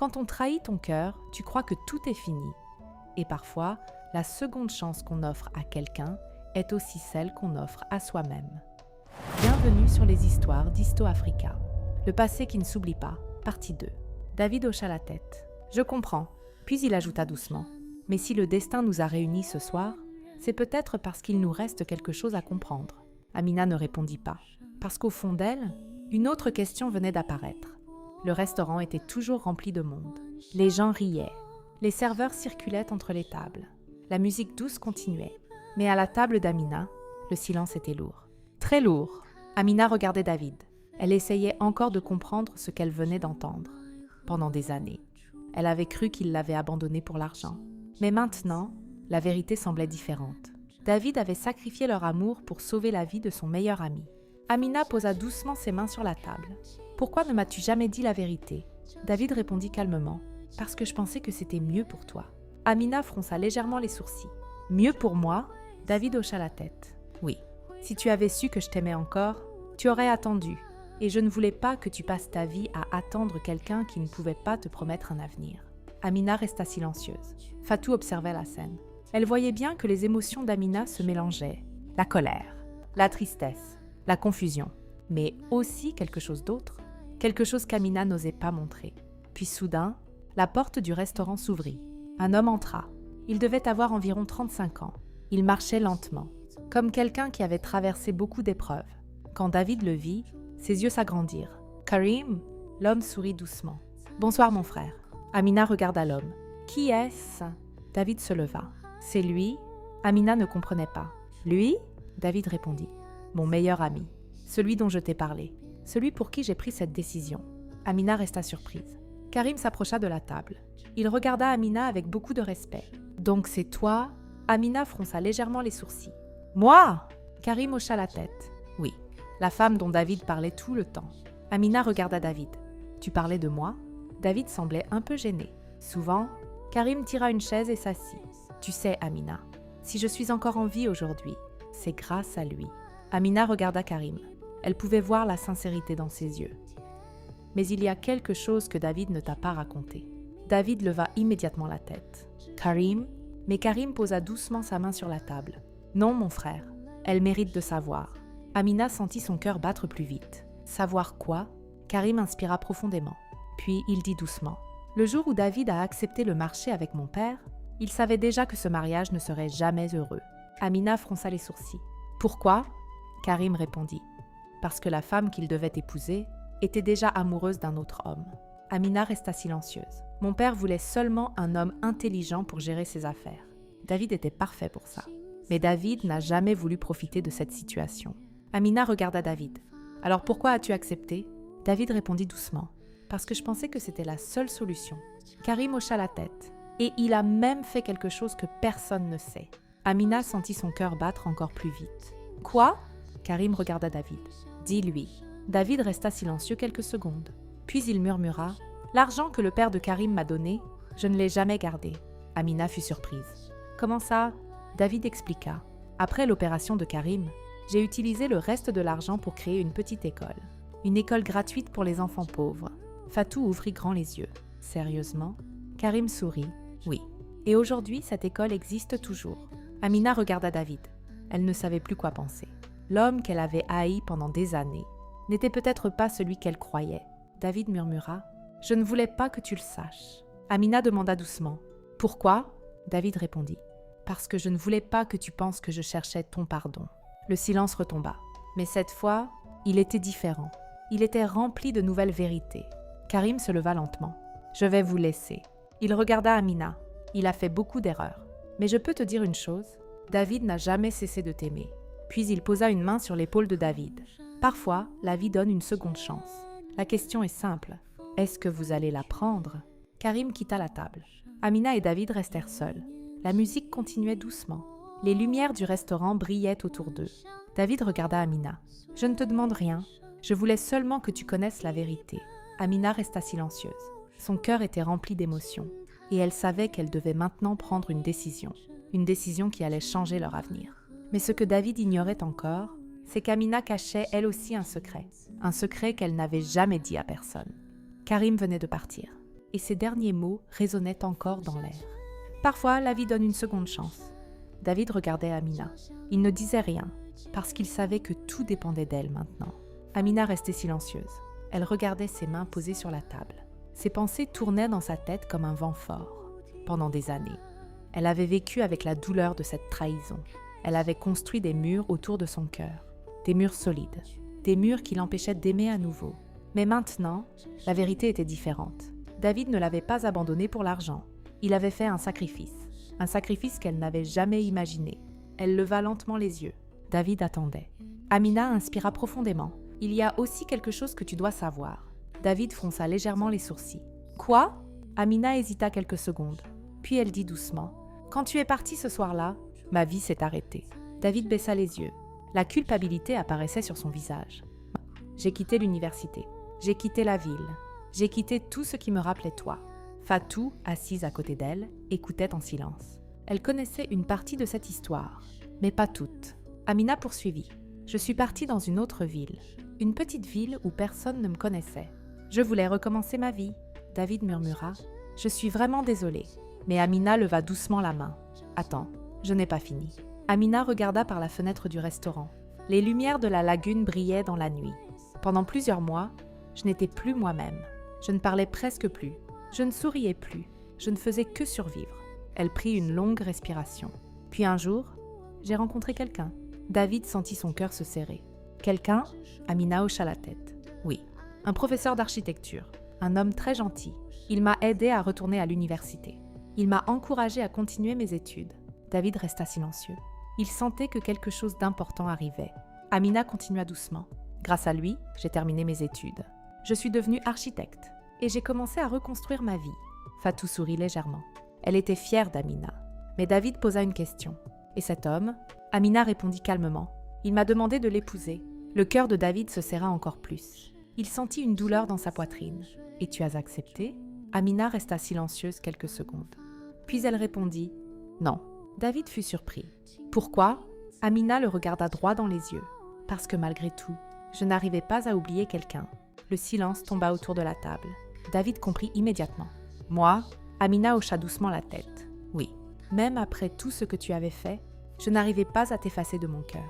Quand on trahit ton cœur, tu crois que tout est fini. Et parfois, la seconde chance qu'on offre à quelqu'un est aussi celle qu'on offre à soi-même. Bienvenue sur les histoires d'Histo Africa. Le passé qui ne s'oublie pas, partie 2. David hocha la tête. « Je comprends », puis il ajouta doucement. « Mais si le destin nous a réunis ce soir, c'est peut-être parce qu'il nous reste quelque chose à comprendre. » Amina ne répondit pas, parce qu'au fond d'elle, une autre question venait d'apparaître. Le restaurant était toujours rempli de monde. Les gens riaient. Les serveurs circulaient entre les tables. La musique douce continuait. Mais à la table d'Amina, le silence était lourd. Très lourd. Amina regardait David. Elle essayait encore de comprendre ce qu'elle venait d'entendre. Pendant des années, elle avait cru qu'il l'avait abandonnée pour l'argent. Mais maintenant, la vérité semblait différente. David avait sacrifié leur amour pour sauver la vie de son meilleur ami. Amina posa doucement ses mains sur la table. « Pourquoi ne m'as-tu jamais dit la vérité ?» David répondit calmement. « Parce que je pensais que c'était mieux pour toi. » Amina fronça légèrement les sourcils. « Mieux pour moi ?» David hocha la tête. « Oui. Si tu avais su que je t'aimais encore, tu aurais attendu. Et je ne voulais pas que tu passes ta vie à attendre quelqu'un qui ne pouvait pas te promettre un avenir. » Amina resta silencieuse. Fatou observait la scène. Elle voyait bien que les émotions d'Amina se mélangeaient. La colère, la tristesse, la confusion, mais aussi quelque chose d'autre. Quelque chose qu'Amina n'osait pas montrer. Puis soudain, la porte du restaurant s'ouvrit. Un homme entra. Il devait avoir environ 35 ans. Il marchait lentement, comme quelqu'un qui avait traversé beaucoup d'épreuves. Quand David le vit, ses yeux s'agrandirent. « Karim ?» L'homme sourit doucement. « Bonsoir mon frère. » Amina regarda l'homme. « Qui est-ce » David se leva. « C'est lui ?» Amina ne comprenait pas. « Lui ?» David répondit. « Mon meilleur ami. Celui dont je t'ai parlé. Celui pour qui j'ai pris cette décision. » Amina resta surprise. Karim s'approcha de la table. Il regarda Amina avec beaucoup de respect. « Donc c'est toi ?» Amina fronça légèrement les sourcils. « Moi ?» Karim hocha la tête. « Oui, la femme dont David parlait tout le temps. » Amina regarda David. « Tu parlais de moi ?» David semblait un peu gêné. Souvent, Karim tira une chaise et s'assit. « Tu sais, Amina, si je suis encore en vie aujourd'hui, c'est grâce à lui. » Amina regarda Karim. Elle pouvait voir la sincérité dans ses yeux. « Mais il y a quelque chose que David ne t'a pas raconté. » David leva immédiatement la tête. « Karim ?» Mais Karim posa doucement sa main sur la table. « Non, mon frère, elle mérite de savoir. » Amina sentit son cœur battre plus vite. « Savoir quoi ?» Karim inspira profondément. Puis il dit doucement. « Le jour où David a accepté le marché avec mon père, il savait déjà que ce mariage ne serait jamais heureux. » Amina fronça les sourcils. « Pourquoi ?» Karim répondit. « Parce que la femme qu'il devait épouser était déjà amoureuse d'un autre homme. » Amina resta silencieuse. Mon père voulait seulement un homme intelligent pour gérer ses affaires. David était parfait pour ça. Mais David n'a jamais voulu profiter de cette situation. Amina regarda David. « Alors pourquoi as-tu accepté ?» David répondit doucement. « Parce que je pensais que c'était la seule solution. » Karim hocha la tête. « Et il a même fait quelque chose que personne ne sait. » Amina sentit son cœur battre encore plus vite. « Quoi ?» Karim regarda David. « Dis-lui. » David resta silencieux quelques secondes. Puis il murmura « L'argent que le père de Karim m'a donné, je ne l'ai jamais gardé. » Amina fut surprise. « Comment ça ?» David expliqua. « Après l'opération de Karim, j'ai utilisé le reste de l'argent pour créer une petite école. Une école gratuite pour les enfants pauvres. » Fatou ouvrit grand les yeux. « Sérieusement ?» Karim sourit. « Oui. Et aujourd'hui, cette école existe toujours. » Amina regarda David. Elle ne savait plus quoi penser. L'homme qu'elle avait haï pendant des années n'était peut-être pas celui qu'elle croyait. David murmura. « Je ne voulais pas que tu le saches. » Amina demanda doucement. « Pourquoi ?» David répondit. « Parce que je ne voulais pas que tu penses que je cherchais ton pardon. » Le silence retomba. Mais cette fois, il était différent. Il était rempli de nouvelles vérités. Karim se leva lentement. « Je vais vous laisser. » Il regarda Amina. « Il a fait beaucoup d'erreurs. Mais je peux te dire une chose. David n'a jamais cessé de t'aimer. » Puis il posa une main sur l'épaule de David. « Parfois, la vie donne une seconde chance. La question est simple. Est-ce que vous allez la prendre ?» Karim quitta la table. Amina et David restèrent seuls. La musique continuait doucement. Les lumières du restaurant brillaient autour d'eux. David regarda Amina. « Je ne te demande rien. Je voulais seulement que tu connaisses la vérité. » Amina resta silencieuse. Son cœur était rempli d'émotions. Et elle savait qu'elle devait maintenant prendre une décision qui allait changer leur avenir. Mais ce que David ignorait encore, c'est qu'Amina cachait elle aussi un secret qu'elle n'avait jamais dit à personne. Karim venait de partir. et ses derniers mots résonnaient encore dans l'air. Parfois, la vie donne une seconde chance. David regardait Amina. Il ne disait rien, parce qu'il savait que tout dépendait d'elle maintenant. Amina restait silencieuse. Elle regardait ses mains posées sur la table. Ses pensées tournaient dans sa tête comme un vent fort. Pendant des années, elle avait vécu avec la douleur de cette trahison. Elle avait construit des murs autour de son cœur, des murs solides, des murs qui l'empêchaient d'aimer à nouveau. Mais maintenant, la vérité était différente. David ne l'avait pas abandonnée pour l'argent. Il avait fait un sacrifice qu'elle n'avait jamais imaginé. Elle leva lentement les yeux. David attendait. Amina inspira profondément. « Il y a aussi quelque chose que tu dois savoir. » David fronça légèrement les sourcils. « Quoi ?» Amina hésita quelques secondes. Puis elle dit doucement. « Quand tu es parti ce soir-là, ma vie s'est arrêtée. » David baissa les yeux. La culpabilité apparaissait sur son visage. « J'ai quitté l'université. J'ai quitté la ville. J'ai quitté tout ce qui me rappelait toi. » Fatou, assise à côté d'elle, écoutait en silence. Elle connaissait une partie de cette histoire, mais pas toute. Amina poursuivit. « Je suis partie dans une autre ville, une petite ville où personne ne me connaissait. Je voulais recommencer ma vie. » David murmura. « Je suis vraiment désolée. » Mais Amina leva doucement la main. « Attends, je n'ai pas fini. » Amina regarda par la fenêtre du restaurant. Les lumières de la lagune brillaient dans la nuit. Pendant plusieurs mois, je n'étais plus moi-même. Je ne parlais presque plus. Je ne souriais plus. Je ne faisais que survivre. Elle prit une longue respiration. Puis un jour, j'ai rencontré quelqu'un. David sentit son cœur se serrer. Quelqu'un? Amina hocha la tête. Oui, un professeur d'architecture. Un homme très gentil. Il m'a aidé à retourner à l'université. Il m'a encouragé à continuer mes études. David resta silencieux. Il sentait que quelque chose d'important arrivait. Amina continua doucement. Grâce à lui, j'ai terminé mes études. Je suis devenue architecte et j'ai commencé à reconstruire ma vie. Fatou sourit légèrement. Elle était fière d'Amina. Mais David posa une question. Et cet homme? Amina répondit calmement. Il m'a demandé de l'épouser. Le cœur de David se serra encore plus. Il sentit une douleur dans sa poitrine. Et tu as accepté? Amina resta silencieuse quelques secondes. Puis elle répondit « Non ». David fut surpris. Pourquoi? Amina le regarda droit dans les yeux. Parce que malgré tout, je n'arrivais pas à oublier quelqu'un. Le silence tomba autour de la table. David comprit immédiatement. Moi? Amina hocha doucement la tête. Oui, même après tout ce que tu avais fait, je n'arrivais pas à t'effacer de mon cœur.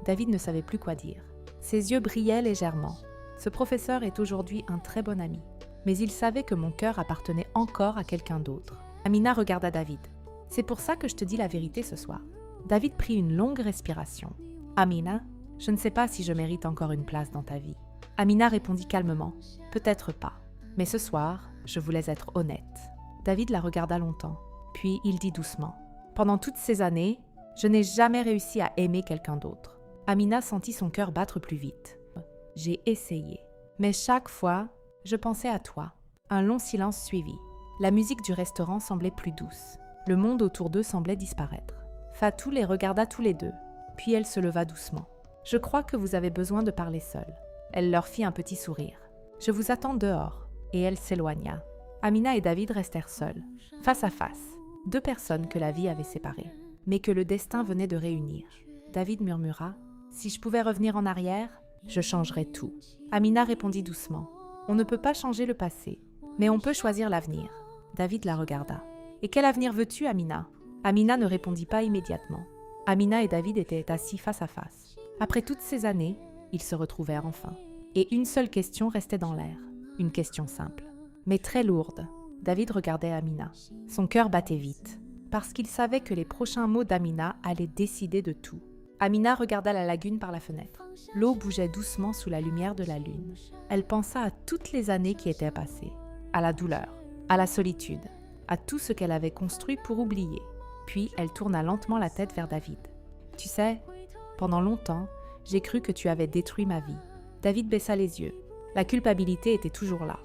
David ne savait plus quoi dire. Ses yeux brillaient légèrement. Ce professeur est aujourd'hui un très bon ami. Mais il savait que mon cœur appartenait encore à quelqu'un d'autre. Amina regarda David. C'est pour ça que je te dis la vérité ce soir. David prit une longue respiration. Amina, je ne sais pas si je mérite encore une place dans ta vie. Amina répondit calmement. Peut-être pas. Mais ce soir, je voulais être honnête. David la regarda longtemps. Puis il dit doucement. Pendant toutes ces années, je n'ai jamais réussi à aimer quelqu'un d'autre. Amina sentit son cœur battre plus vite. J'ai essayé. Mais chaque fois, je pensais à toi. Un long silence suivit. La musique du restaurant semblait plus douce. Le monde autour d'eux semblait disparaître. Fatou les regarda tous les deux. Puis elle se leva doucement. Je crois que vous avez besoin de parler seule. Elle leur fit un petit sourire. Je vous attends dehors. Et elle s'éloigna. Amina et David restèrent seuls, face à face. Deux personnes que la vie avait séparées, mais que le destin venait de réunir. David murmura « Si je pouvais revenir en arrière, je changerais tout. » Amina répondit doucement « On ne peut pas changer le passé, mais on peut choisir l'avenir. » David la regarda. « Et quel avenir veux-tu, Amina ?» Amina ne répondit pas immédiatement. Amina et David étaient assis face à face. Après toutes ces années, ils se retrouvèrent enfin. Et une seule question restait dans l'air. Une question simple, mais très lourde. David regardait Amina. Son cœur battait vite, parce qu'il savait que les prochains mots d'Amina allaient décider de tout. Amina regarda la lagune par la fenêtre. L'eau bougeait doucement sous la lumière de la lune. Elle pensa à toutes les années qui étaient passées, à la douleur, à la solitude, à tout ce qu'elle avait construit pour oublier. Puis elle tourna lentement la tête vers David. « Tu sais, pendant longtemps, j'ai cru que tu avais détruit ma vie. » David baissa les yeux. La culpabilité était toujours là.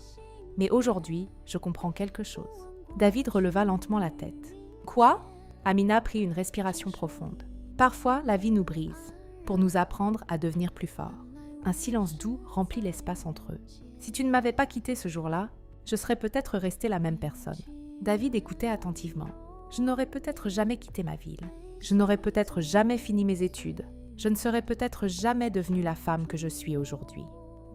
Mais aujourd'hui, je comprends quelque chose. David releva lentement la tête. « Quoi ?» Amina prit une respiration profonde. « Parfois, la vie nous brise, pour nous apprendre à devenir plus forts. » Un silence doux remplit l'espace entre eux. « Si tu ne m'avais pas quitté ce jour-là, je serais peut-être restée la même personne. » David écoutait attentivement. « Je n'aurais peut-être jamais quitté ma ville. Je n'aurais peut-être jamais fini mes études. Je ne serais peut-être jamais devenue la femme que je suis aujourd'hui. »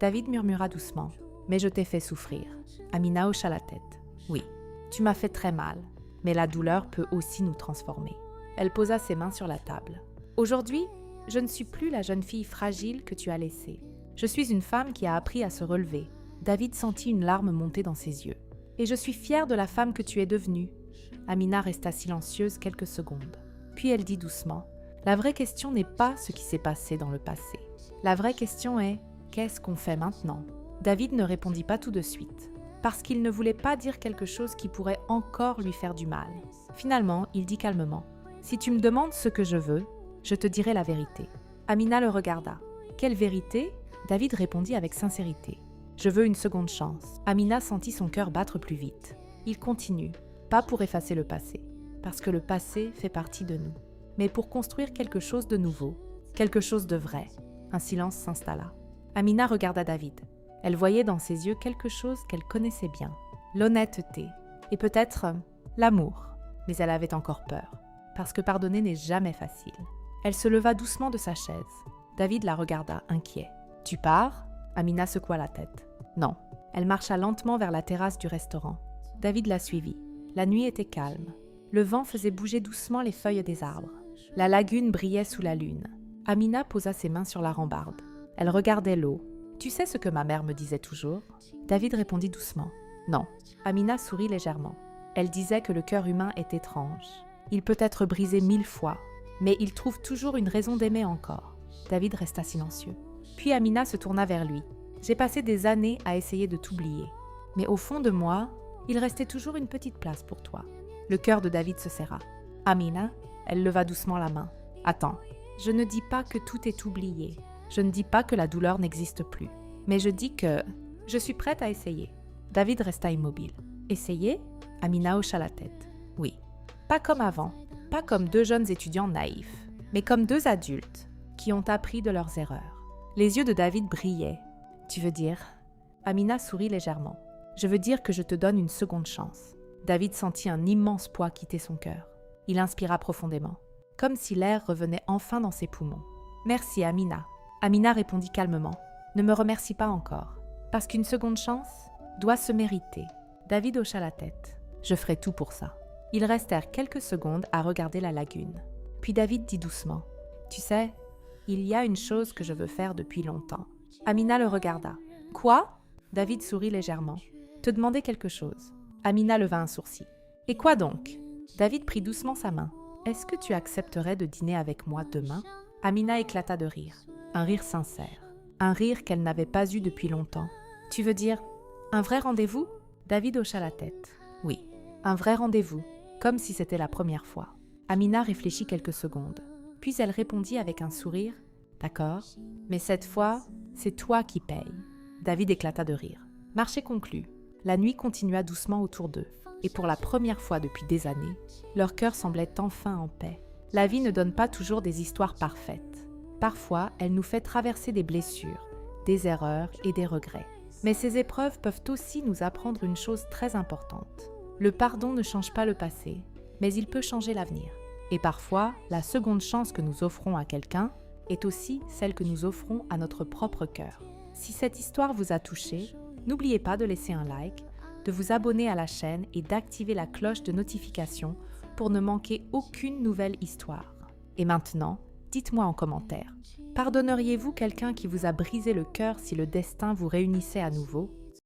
David murmura doucement. « Mais je t'ai fait souffrir. » Amina hocha la tête. « Oui, tu m'as fait très mal, mais la douleur peut aussi nous transformer. Elle posa ses mains sur la table. Aujourd'hui, je ne suis plus la jeune fille fragile que tu as laissée. Je suis une femme qui a appris à se relever. David sentit une larme monter dans ses yeux. Et je suis fière de la femme que tu es devenue. Amina resta silencieuse quelques secondes. Puis elle dit doucement, « La vraie question n'est pas ce qui s'est passé dans le passé. La vraie question est, qu'est-ce qu'on fait maintenant ?» David ne répondit pas tout de suite, parce qu'il ne voulait pas dire quelque chose qui pourrait encore lui faire du mal. Finalement, il dit calmement, « Si tu me demandes ce que je veux, je te dirai la vérité. » Amina le regarda. « Quelle vérité ?» David répondit avec sincérité. « Je veux une seconde chance. » Amina sentit son cœur battre plus vite. Il continue, pas pour effacer le passé, parce que le passé fait partie de nous, mais pour construire quelque chose de nouveau, quelque chose de vrai. Un silence s'installa. Amina regarda David. Elle voyait dans ses yeux quelque chose qu'elle connaissait bien, l'honnêteté, et peut-être l'amour. Mais elle avait encore peur, parce que pardonner n'est jamais facile. Elle se leva doucement de sa chaise. David la regarda, inquiet. « Tu pars ?» Amina secoua la tête. « Non. » Elle marcha lentement vers la terrasse du restaurant. David la suivit. La nuit était calme. Le vent faisait bouger doucement les feuilles des arbres. La lagune brillait sous la lune. Amina posa ses mains sur la rambarde. Elle regardait l'eau. « Tu sais ce que ma mère me disait toujours ?» David répondit doucement. « Non. » Amina sourit légèrement. Elle disait que le cœur humain est étrange. Il peut être brisé 1000 fois, mais il trouve toujours une raison d'aimer encore. David resta silencieux. Puis Amina se tourna vers lui. « J'ai passé des années à essayer de t'oublier. Mais au fond de moi, il restait toujours une petite place pour toi. » Le cœur de David se serra. « Amina ?» Elle leva doucement la main. « Attends, je ne dis pas que tout est oublié. Je ne dis pas que la douleur n'existe plus. Mais je dis que je suis prête à essayer. » David resta immobile. « Essayer ?» Amina hocha la tête. « Oui. Pas comme avant, pas comme deux jeunes étudiants naïfs, mais comme deux adultes qui ont appris de leurs erreurs. » Les yeux de David brillaient. « Tu veux dire ?» Amina sourit légèrement. « Je veux dire que je te donne une seconde chance. » David sentit un immense poids quitter son cœur. Il inspira profondément, comme si l'air revenait enfin dans ses poumons. « Merci, Amina. » Amina répondit calmement. « Ne me remercie pas encore, parce qu'une seconde chance doit se mériter. » David hocha la tête. « Je ferai tout pour ça. » Ils restèrent quelques secondes à regarder la lagune. Puis David dit doucement, « Tu sais, il y a une chose que je veux faire depuis longtemps. » Amina le regarda. « Quoi ?» David sourit légèrement. « Te demander quelque chose. » Amina leva un sourcil. « Et quoi donc ?» David prit doucement sa main. « Est-ce que tu accepterais de dîner avec moi demain ?» Amina éclata de rire. Un rire sincère. Un rire qu'elle n'avait pas eu depuis longtemps. « Tu veux dire un vrai rendez-vous ?» David hocha la tête. « Oui, un vrai rendez-vous, comme si c'était la première fois. » Amina réfléchit quelques secondes. Puis elle répondit avec un sourire. « D'accord, mais cette fois, c'est toi qui payes. » David éclata de rire. Marché conclu. La nuit continua doucement autour d'eux. Et pour la première fois depuis des années, leur cœur semblait enfin en paix. La vie ne donne pas toujours des histoires parfaites. Parfois, elle nous fait traverser des blessures, des erreurs et des regrets. Mais ces épreuves peuvent aussi nous apprendre une chose très importante. Le pardon ne change pas le passé, mais il peut changer l'avenir. Et parfois, la seconde chance que nous offrons à quelqu'un est aussi celle que nous offrons à notre propre cœur. Si cette histoire vous a touché, n'oubliez pas de laisser un like, de vous abonner à la chaîne et d'activer la cloche de notification pour ne manquer aucune nouvelle histoire. Et maintenant, dites-moi en commentaire, pardonneriez-vous quelqu'un qui vous a brisé le cœur si le destin vous réunissait à nouveau ?